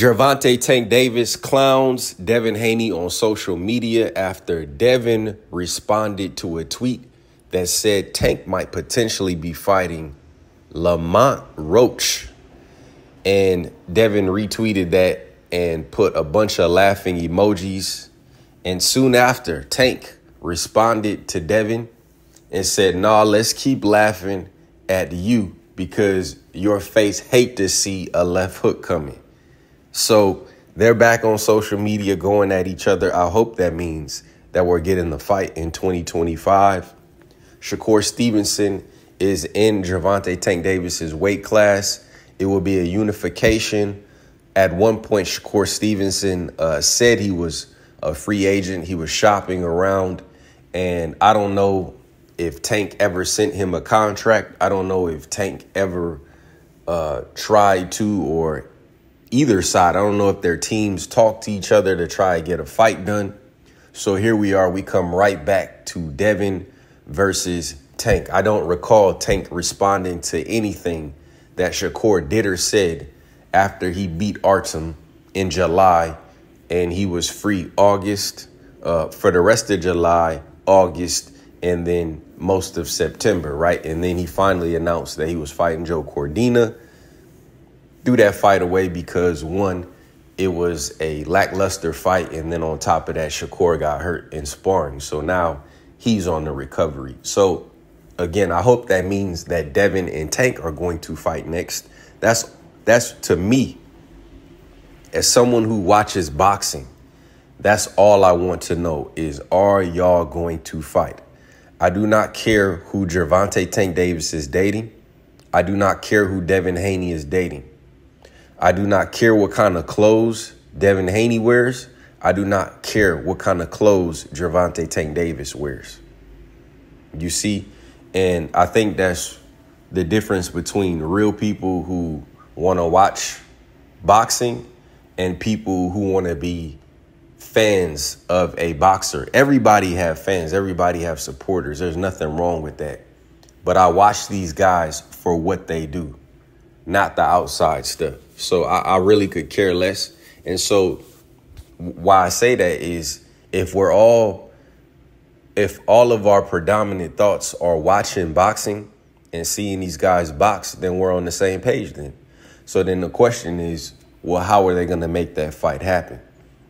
Gervonta Tank Davis clowns Devin Haney on social media after Devin responded to a tweet that said Tank might potentially be fighting Lamont Roach. And Devin retweeted that and put a bunch of laughing emojis. And soon after, Tank responded to Devin and said, "Nah, let's keep laughing at you because your face hate to see a left hook coming." So they're back on social media going at each other. I hope that means that we're getting the fight in 2025. Shakur Stevenson is in Gervonta Tank Davis's weight class. It will be a unification. At one point, Shakur Stevenson said he was a free agent. He was shopping around, and I don't know if Tank ever sent him a contract. I don't know if Tank ever tried to, or either side. I don't know if their teams talk to each other to try to get a fight done. So here we are. We come right back to Devin versus Tank. I don't recall Tank responding to anything that Shakur did or said after he beat Artem in July, and he was free August, for the rest of July, August, and then most of September, right? And then he finally announced that he was fighting Joe Cordina. Threw that fight away because, one, it was a lackluster fight, and then on top of that, Shakur got hurt in sparring. So now he's on the recovery. So, again, I hope that means that Devin and Tank are going to fight next. That's to me, as someone who watches boxing, that's all I want to know is, are y'all going to fight? I do not care who Gervonta Tank Davis is dating. I do not care who Devin Haney is dating. I do not care what kind of clothes Devin Haney wears. I do not care what kind of clothes Gervonta Tank Davis wears. You see? And I think that's the difference between real people who want to watch boxing and people who want to be fans of a boxer. Everybody have fans. Everybody have supporters. There's nothing wrong with that. But I watch these guys for what they do, not the outside stuff. So I really could care less. And so why I say that is, if all of our predominant thoughts are watching boxing and seeing these guys box, then we're on the same page then. So then the question is, well, how are they going to make that fight happen?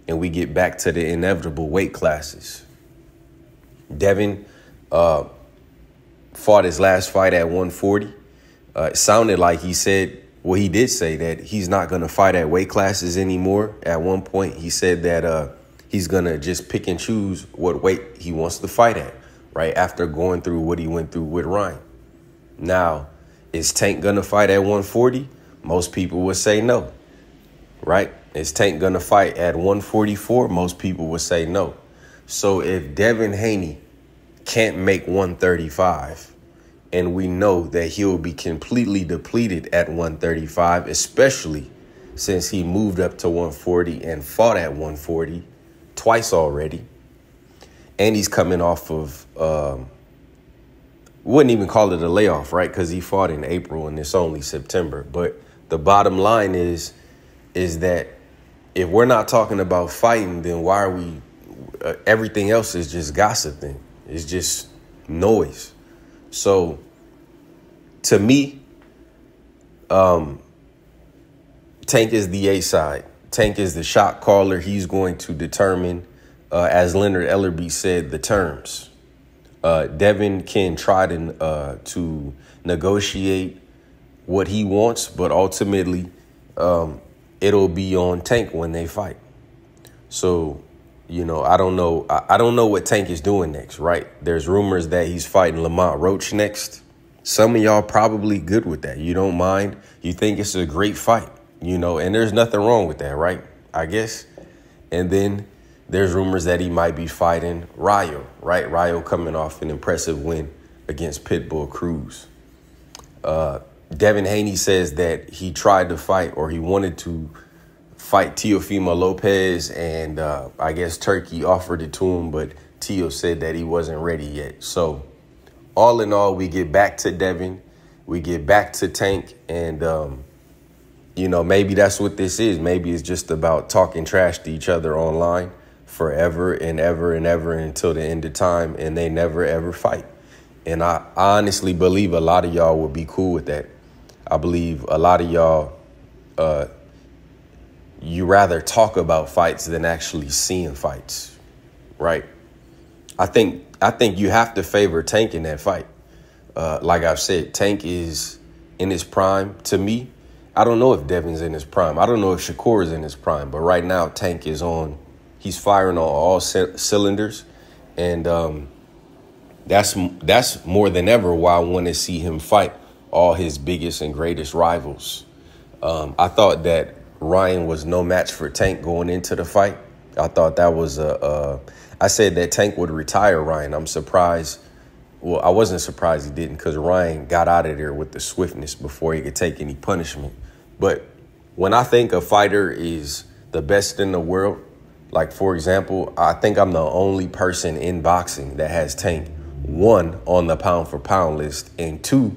And we get back to the inevitable weight classes. Devin fought his last fight at 140. It sounded like he said, well, he did say that he's not going to fight at weight classes anymore. At one point, he said that he's going to just pick and choose what weight he wants to fight at, right, after going through what he went through with Ryan. Now, is Tank going to fight at 140? Most people would say no, right? Is Tank going to fight at 144? Most people would say no. So if Devin Haney can't make 135, and we know that he'll be completely depleted at 135, especially since he moved up to 140 and fought at 140 twice already. And he's coming off of, wouldn't even call it a layoff, right? Because he fought in April and it's only September. But the bottom line is that if we're not talking about fighting, then why are we, everything else is just gossiping. It's just noise. So to me, Tank is the A side. Tank is the shot caller. He's going to determine, as Leonard Ellerbe said, the terms. Devin can try to negotiate what he wants, but ultimately it'll be on Tank when they fight. So, you know, I don't know what Tank is doing next, right? There's rumors that he's fighting Lamont Roach next. Some of y'all probably good with that. You don't mind. You think it's a great fight, you know, and there's nothing wrong with that, right? I guess. And then there's rumors that he might be fighting Rayo, right? Rayo coming off an impressive win against Pitbull Cruz. Devin Haney says that he tried to fight, or he wanted to fight Teofimo Lopez, and I guess Turkey offered it to him, but Teo said that he wasn't ready yet. So all in all, we get back to Devin, we get back to Tank, and maybe that's what this is. Maybe it's just about talking trash to each other online forever and ever and ever until the end of time, and they never, ever fight. And I honestly believe a lot of y'all would be cool with that. I believe a lot of y'all, you rather talk about fights than actually seeing fights, right? I think you have to favor Tank in that fight. Like I've said, Tank is in his prime. To me, I don't know if Devin's in his prime. I don't know if Shakur is in his prime. But right now, Tank is he's firing on all cylinders. And that's more than ever why I want to see him fight all his biggest and greatest rivals. I thought that Ryan was no match for Tank going into the fight. I thought that was I said that Tank would retire Ryan. I'm surprised. Well, I wasn't surprised he didn't, because Ryan got out of there with the swiftness before he could take any punishment. But when I think a fighter is the best in the world, like, for example, I think I'm the only person in boxing that has Tank, 1, on the pound for pound list, and 2,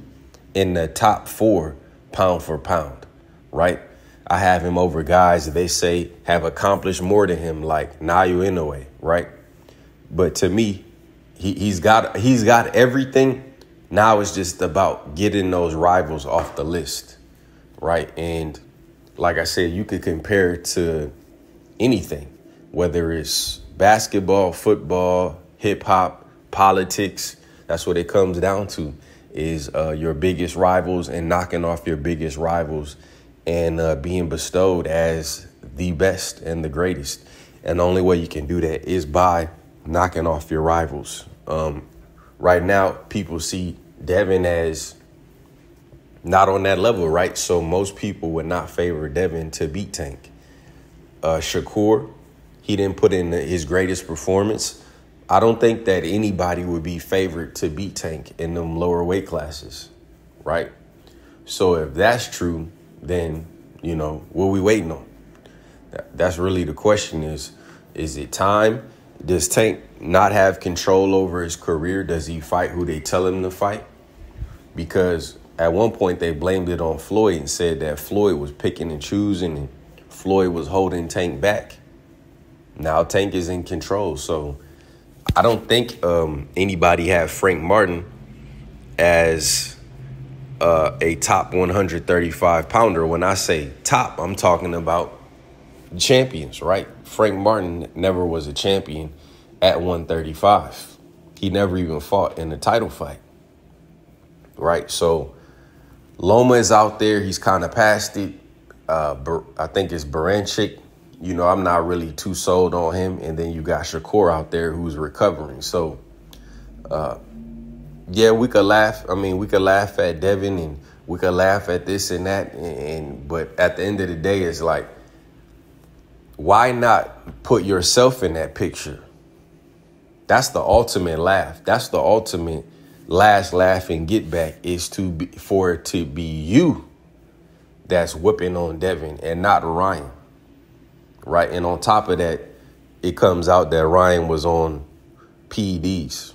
in the top 4 pound for pound, right? I have him over guys that they say have accomplished more than him, like Nayu Inoue, right? But to me, he's got everything. Now it's just about getting those rivals off the list, right? And like I said, you could compare it to anything, whether it's basketball, football, hip hop, politics. That's what it comes down to, is your biggest rivals and knocking off your biggest rivals and being bestowed as the best and the greatest. And the only way you can do that is by knocking off your rivals. Right now, people see Devin as not on that level, right? So most people would not favor Devin to beat Tank. Shakur, he didn't put in his greatest performance. I don't think that anybody would be favored to beat Tank in them lower weight classes, right? So if that's true, then, what are we waiting on? That's really the question is it time? Does Tank not have control over his career? Does he fight who they tell him to fight? Because at one point they blamed it on Floyd and said that Floyd was picking and choosing and Floyd was holding Tank back. Now Tank is in control. So I don't think anybody had Frank Martin as a top 135 pounder. When I say top, I'm talking about champions, right? Frank Martin never was a champion at 135. He never even fought in a title fight, right? So Loma is out there. He's kind of past it. I think it's Baranchik. I'm not really too sold on him. And then you got Shakur out there who's recovering. So, yeah, we could laugh. I mean, we could laugh at Devin and we could laugh at this and that. But at the end of the day, it's like, why not put yourself in that picture? That's the ultimate laugh. That's the ultimate last laugh and get back, is for it to be you that's whipping on Devin and not Ryan, right? And on top of that, it comes out that Ryan was on PEDs,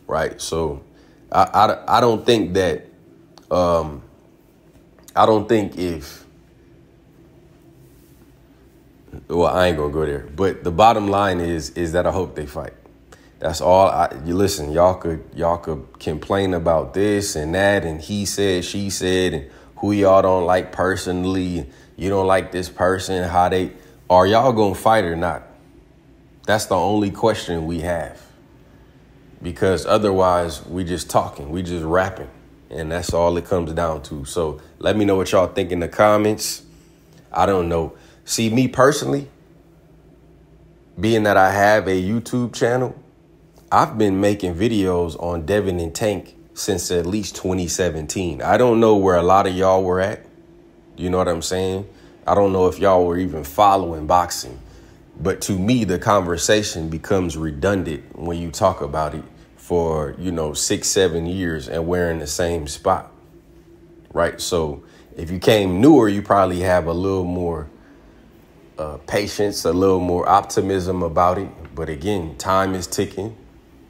right? So I don't think that I don't think if. Well, I ain't gonna go there. But the bottom line is that I hope they fight. That's all. You listen, y'all could complain about this and that and he said, she said, and who y'all don't like personally. You don't like this person. Are y'all gonna fight or not? That's the only question we have. Because otherwise, we just talking, we just rapping, and that's all it comes down to. So let me know what y'all think in the comments. I don't know. See, me personally, being that I have a YouTube channel, I've been making videos on Devin and Tank since at least 2017. I don't know where a lot of y'all were at. You know what I'm saying? I don't know if y'all were even following boxing. But to me, the conversation becomes redundant when you talk about it for, 6-7 years and we're in the same spot. Right. So if you came newer, you probably have a little more patience, a little more optimism about it. But again, time is ticking.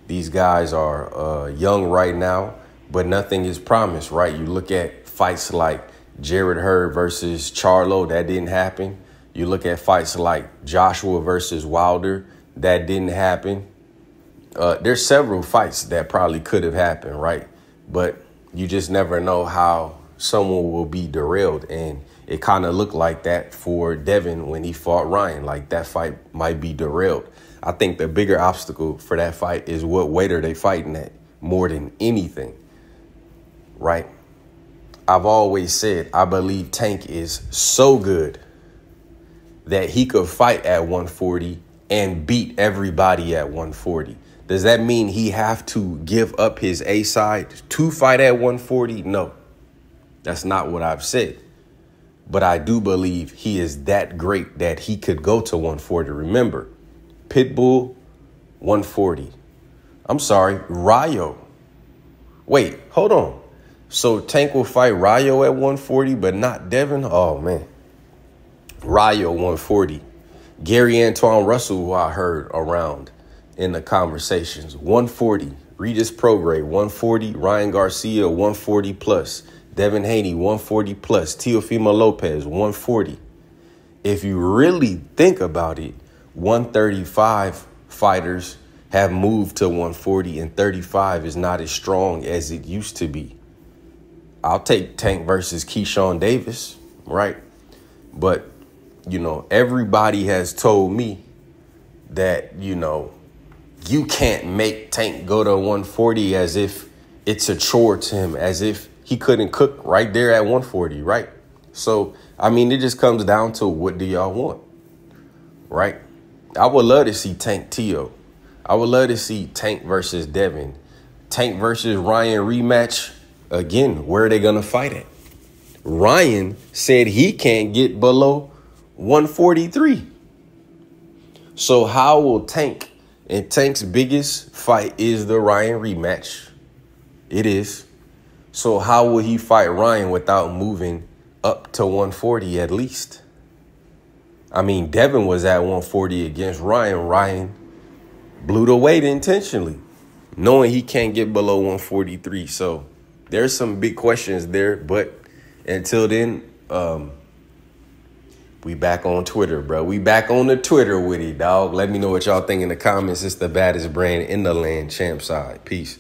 These guys are young right now, but nothing is promised, right? You look at fights like Jared Hurd versus Charlo, that didn't happen. You look at fights like Joshua versus Wilder, that didn't happen. There's several fights that probably could have happened, right? But you just never know how someone will be derailed. And it kind of looked like that for Devin when he fought Ryan. Like that fight might be derailed. I think the bigger obstacle for that fight is what weight are they fighting at more than anything, right? I've always said I believe Tank is so good that he could fight at 140 and beat everybody at 140. Does that mean he have to give up his A side to fight at 140? No, that's not what I've said. But I do believe he is that great that he could go to 140. Remember, Pitbull, 140. I'm sorry, Rayo. Wait, hold on. So Tank will fight Rayo at 140, but not Devin? Oh, man. Rayo, 140. Gary Antoine Russell, who I heard around in the conversations, 140. Regis Prograis, 140. Ryan Garcia, 140 plus. Devin Haney, 140 plus. Teofimo Lopez, 140. If you really think about it, 135 fighters have moved to 140 and 35 is not as strong as it used to be. I'll take Tank versus Keyshawn Davis, right? But, you know, everybody has told me that, you know, you can't make Tank go to 140 as if it's a chore to him, as if he couldn't cook right there at 140, right? So, I mean, it just comes down to what do y'all want, right? I would love to see Tank Tio. I would love to see Tank versus Devin. Tank versus Ryan rematch. Again, where are they going to fight at? Ryan said he can't get below 143. So how will Tank, and Tank's biggest fight is the Ryan rematch. It is. So how will he fight Ryan without moving up to 140 at least? I mean, Devin was at 140 against Ryan. Ryan blew the weight intentionally, knowing he can't get below 143. So there's some big questions there. But until then, we back on Twitter, bro. We back on the Twitter with it, dog. Let me know what y'all think in the comments. It's the baddest brand in the land, Champ Side. Peace.